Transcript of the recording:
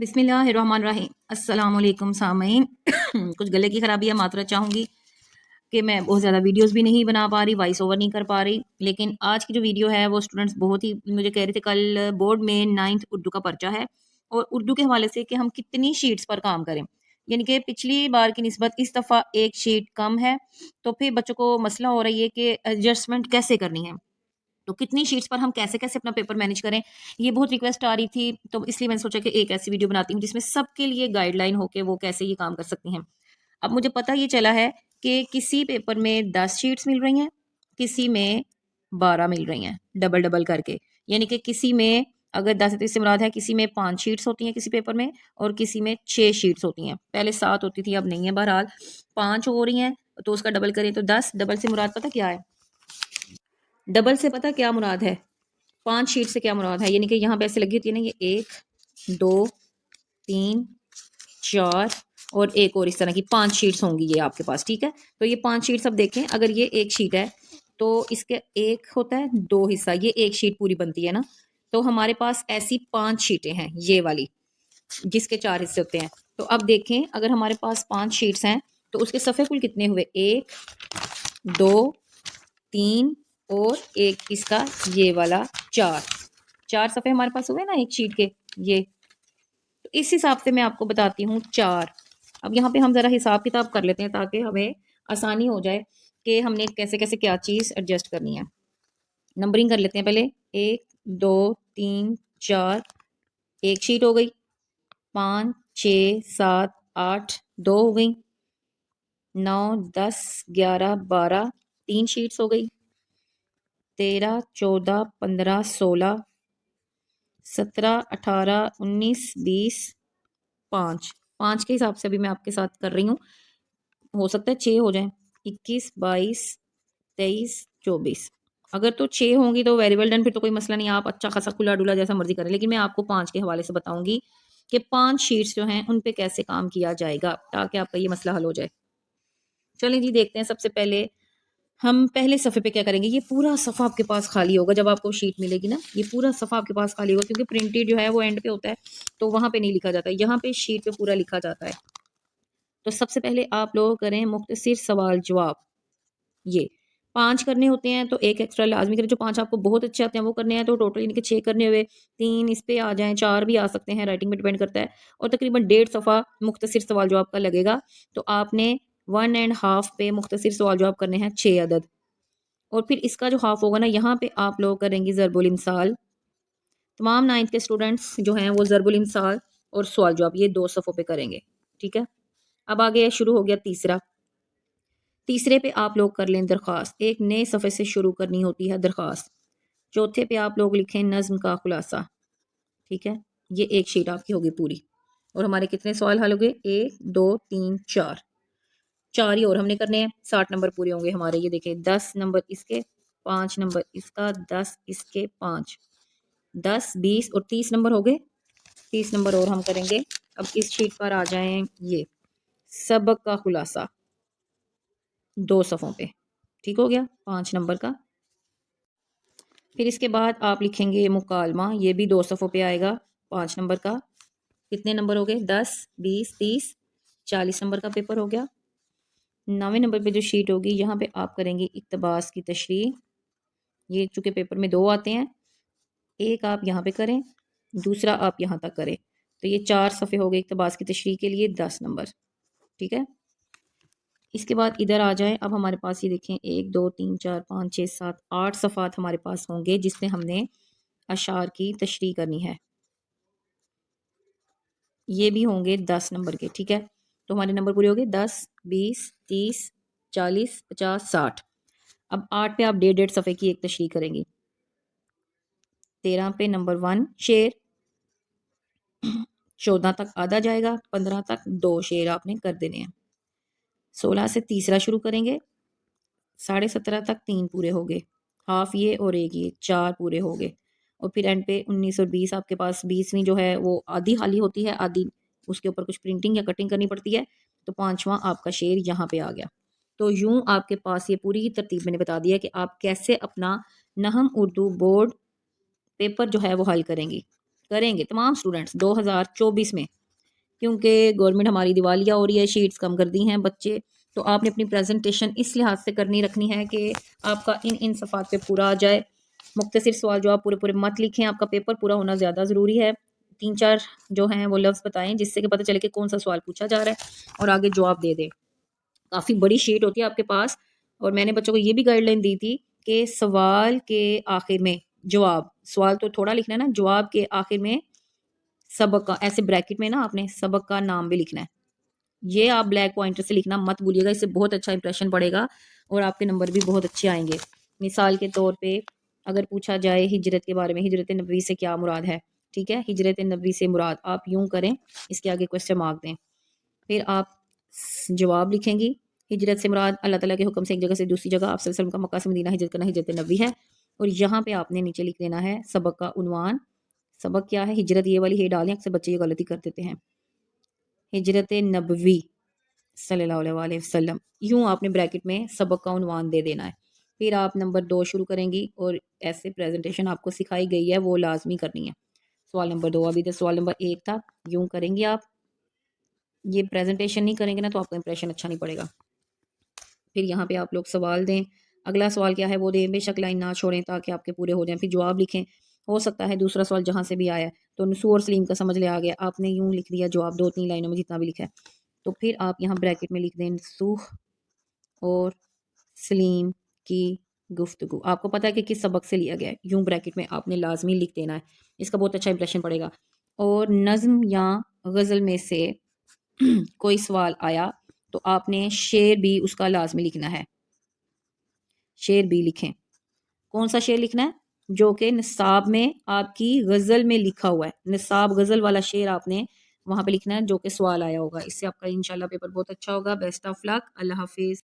बिस्मिल्लाहिर्रहमानिर्रहीम। अस्सलाम वालेकुम सामीन। कुछ गले की ख़राबी है, मातरत चाहूँगी कि मैं बहुत ज़्यादा वीडियोस भी नहीं बना पा रही, वॉइस ओवर नहीं कर पा रही। लेकिन आज की जो वीडियो है वो स्टूडेंट्स बहुत ही मुझे कह रहे थे, कल बोर्ड में 9th उर्दू का पर्चा है और उर्दू के हवाले से कि हम कितनी शीट्स पर काम करें, यानी कि पिछली बार की निस्बत इस दफ़ा एक शीट कम है। तो फिर बच्चों को मसला हो रही है कि एडजस्टमेंट कैसे करनी है, तो कितनी शीट्स पर हम कैसे कैसे अपना पेपर मैनेज करें। ये बहुत रिक्वेस्ट आ रही थी, तो इसलिए मैंने सोचा कि एक ऐसी वीडियो बनाती हूँ जिसमें सबके लिए गाइडलाइन हो के वो कैसे ये काम कर सकती हैं। अब मुझे पता ये चला है कि किसी पेपर में 10 शीट्स मिल रही हैं, किसी में 12 मिल रही हैं, डबल डबल करके। यानी कि किसी में, अगर 10 से मुराद है, किसी में 5 शीट्स होती हैं किसी पेपर में, और किसी में 6 शीट्स होती हैं। पहले 7 होती थी, अब नहीं है। बहरहाल 5 हो रही हैं, तो उसका डबल करें तो 10। डबल से मुराद पता क्या है? डबल से पता क्या मुराद है? 5 शीट से क्या मुराद है? यानी कि यहाँ पे ऐसे लगी होती है ना, ये 1 2 3 4 और एक और, इस तरह की 5 शीट्स होंगी ये आपके पास। ठीक है, तो ये 5 शीट्स अब देखें, अगर ये एक शीट है तो इसके एक होता है 2 हिस्सा, ये एक शीट पूरी बनती है ना। तो हमारे पास ऐसी 5 शीटें हैं, ये वाली जिसके 4 हिस्से होते हैं। तो अब देखें, अगर हमारे पास 5 शीट्स हैं तो उसके सफ़े कुल कितने हुए? 1 2 3 और एक इसका ये वाला 4। 4 सफ़े हमारे पास हुए ना एक शीट के। ये तो इस हिसाब से मैं आपको बताती हूँ 4। अब यहाँ पे हम ज़रा हिसाब किताब कर लेते हैं ताकि हमें आसानी हो जाए कि हमने कैसे कैसे क्या चीज़ एडजस्ट करनी है। नंबरिंग कर लेते हैं पहले। 1 2 3 4, एक शीट हो गई। 5 6 7 8, 2 हो गई। 9 10 11 12, 3 शीट्स हो गई। 13 14 15 16 17 18 19 20, 5 5 के हिसाब से अभी मैं आपके साथ कर रही हूँ। हो सकता है 6 हो जाए। 21 22 23 24। अगर तो 6 होंगी तो वेरी वेल डन, फिर तो कोई मसला नहीं, आप अच्छा खासा खुला डुला जैसा मर्जी करें। लेकिन मैं आपको 5 के हवाले से बताऊंगी कि 5 शीट्स जो हैं उन पे कैसे काम किया जाएगा ताकि आपका ये मसला हल हो जाए। चलें जी, देखते हैं। सबसे पहले हम पहले सफ़े पे क्या करेंगे, ये पूरा सफ़ा आपके पास खाली होगा। जब आपको शीट मिलेगी ना, ये पूरा सफ़ा आपके पास खाली होगा, क्योंकि प्रिंटेड जो है वो एंड पे होता है, तो वहाँ पे नहीं लिखा जाता, यहाँ पे शीट पे पूरा लिखा जाता है। तो सबसे पहले आप लोग करें मुख्तसर सवाल जवाब। ये 5 करने होते हैं तो एक एक्स्ट्रा लाजमी करें। जो 5 आपको बहुत अच्छे आते हैं वो करने हैं तो टोटल यानी कि 6 करने हुए। 3 इस पे आ जाएँ, 4 भी आ सकते हैं, राइटिंग पे डिपेंड करता है। और तकरीबन 1.5 सफ़ा मुख्तसर सवाल जवाब का लगेगा। तो आपने 1 एंड हाफ पे मुख्तसर सवाल जवाब करने हैं 6 अदद। और फिर इसका जो हाफ होगा ना, यहाँ पे आप लोग करेंगे ज़रबुल इमसाल। तमाम 9th के स्टूडेंट्स जो हैं वो ज़रबुल इमसाल और सवाल जवाब ये 2 सफ़ों पे करेंगे। ठीक है, अब आगे शुरू हो गया तीसरा। तीसरे पे आप लोग कर लें दरख्वास्त। एक नए सफ़े से शुरू करनी होती है दरख्वास्त। चौथे पे आप लोग लिखें नज़्म का खुलासा। ठीक है, ये एक शीट आपकी होगी पूरी। और हमारे कितने सवाल हल हो गए? 1 2 3 4, 4 ही और हमने करने हैं। 60 नंबर पूरे होंगे हमारे। ये देखें, 10 नंबर इसके, 5 नंबर इसका, 10 इसके, 5 10 20 और 30 नंबर हो गए। 30 नंबर और हम करेंगे। अब इस शीट पर आ जाएं, ये सबक का खुलासा 2 सफ़ों पे। ठीक हो गया 5 नंबर का। फिर इसके बाद आप लिखेंगे मुकालमा, ये भी 2 सफ़ों पे आएगा, 5 नंबर का। कितने नंबर हो गए? 10 20 30, 40 नंबर का पेपर हो गया। 9वें नंबर पे जो शीट होगी यहाँ पे आप करेंगे इक्तबास की तशरीह। ये चूँकि पेपर में 2 आते हैं, एक आप यहाँ पे करें, दूसरा आप यहाँ तक करें। तो ये 4 सफ़े हो गए इक्तबास की तशरीह के लिए, 10 नंबर। ठीक है, इसके बाद इधर आ जाएं। अब हमारे पास ये देखें, 1 2 3 4 5 6 7 8 सफ़ात हमारे पास होंगे जिसमें हमने अशार की तशरीह करनी है। ये भी होंगे 10 नंबर के। ठीक है, तो हमारे नंबर पूरे हो गए 10 20 30 40 50 60। अब 8 पे आप 1.5 सफ़े की एक तशरीह करेंगी। 13 पे नंबर 1 शेर, 14 तक आधा जाएगा, 15 तक 2 शेर आपने कर देने हैं। 16 से तीसरा शुरू करेंगे, 17.5 तक 3 पूरे हो गए, हाफ ये और एक ये, 4 पूरे हो गए। और फिर एंड पे 19 और 20 आपके पास, 20वीं जो है वो आधी खाली होती है, आधी उसके ऊपर कुछ प्रिंटिंग या कटिंग करनी पड़ती है। तो 5वां आपका शेर यहाँ पे आ गया। तो यूं आपके पास ये पूरी तरतीब मैंने बता दिया कि आप कैसे अपना नहम उर्दू बोर्ड पेपर जो है वो हल करेंगी। کریں گے تمام اسٹوڈنٹس 2024 میں، کیونکہ گورنمنٹ ہماری دیوالیہ ہو رہی ہے، شیٹس کم کر دی ہیں بچے، تو آپ نے اپنی پریزنٹیشن اس لحاظ سے رکھنی ہے کہ آپ کا ان صفحات پہ پورا آ جائے۔ مختصر سوال جو آپ پورے مت لکھیں، آپ کا پیپر پورا ہونا زیادہ ضروری ہے۔ 3-4 جو ہیں وہ لفظ بتائیں جس سے کہ پتہ چلے کہ کون سا سوال پوچھا جا رہا ہے اور آگے جواب دے دیں۔ کافی بڑی شیٹ ہوتی ہے آپ کے پاس، اور میں نے بچوں کو یہ بھی گائیڈ لائن دی تھی کہ سوال کے آخر میں جواب، سوال تو تھوڑا لکھنا ہے نا، جواب کے آخر میں سبق کا، ایسے بریکٹ میں نا آپ نے سبق کا نام بھی لکھنا ہے، یہ آپ بلیک پوائنٹر سے لکھنا مت بھولیے گا، اس سے بہت اچھا امپریشن پڑے گا اور آپ کے نمبر بھی بہت اچھے آئیں گے۔ مثال کے طور پہ اگر پوچھا جائے ہجرت کے بارے میں، ہجرت نبوی سے کیا مراد ہے، ٹھیک ہے، ہجرت نبوی سے مراد آپ یوں کریں، اس کے آگے کوسچن مارک دیں، پھر آپ جواب لکھیں گی۔ ہجرت سے مراد اللہ تعالیٰ کے حکم سے ایک جگہ سے دوسری جگہ آپ صلی اللہ علیہ وسلم کا مکہ سے مدینہ ہجرت کرنا ہجرت نبوی ہے، اور یہاں پہ آپ نے نیچے لکھ دینا ہے سبق کا عنوان۔ سبق کیا ہے؟ ہجرت، یہ والی ہے ڈالیں، اکثر بچے یہ غلطی کر دیتے ہیں، ہجرت نبوی صلی اللہ علیہ وآلہ وسلم، یوں آپ نے بریکٹ میں سبق کا عنوان دے دینا ہے۔ پھر آپ نمبر 2 شروع کریں گی، اور ایسے پریزنٹیشن آپ کو سکھائی گئی ہے وہ لازمی کرنی ہے۔ سوال نمبر 2 ابھی تو سوال نمبر 1 تھا، یوں کریں گی آپ، یہ پریزنٹیشن نہیں کریں گے نا تو آپ کا امپریشن اچھا نہیں پڑے گا۔ پھر یہاں پہ آپ لوگ سوال دیں، اگلا سوال کیا ہے وہ دیں، بے شک لائن نہ چھوڑیں تاکہ آپ کے پورے ہو جائیں، پھر جواب لکھیں۔ ہو سکتا ہے دوسرا سوال جہاں سے بھی آیا ہے تو نسو اور سلیم کا سمجھ لے آ گیا، آپ نے یوں لکھ دیا جواب 2-3 لائنوں میں جتنا بھی لکھا ہے، تو پھر آپ یہاں بریکٹ میں لکھ دیں نسوح اور سلیم کی گفتگو، آپ کو پتہ ہے کہ کس سبق سے لیا گیا ہے، یوں بریکٹ میں آپ نے لازمی لکھ دینا ہے، اس کا بہت اچھا امپریشن پڑے گا۔ اور نظم یا غزل میں سے کوئی سوال آیا تو آپ نے شعر بھی اس کا لازمی لکھنا ہے، شعر بھی لکھیں۔ کون سا شعر لکھنا ہے؟ جو کہ نصاب میں آپ کی غزل میں لکھا ہوا ہے، نصاب غزل والا شعر آپ نے وہاں پہ لکھنا ہے جو کہ سوال آیا ہوگا، اس سے آپ کا انشاءاللہ پیپر بہت اچھا ہوگا۔ بیسٹ آف لک، اللہ حافظ۔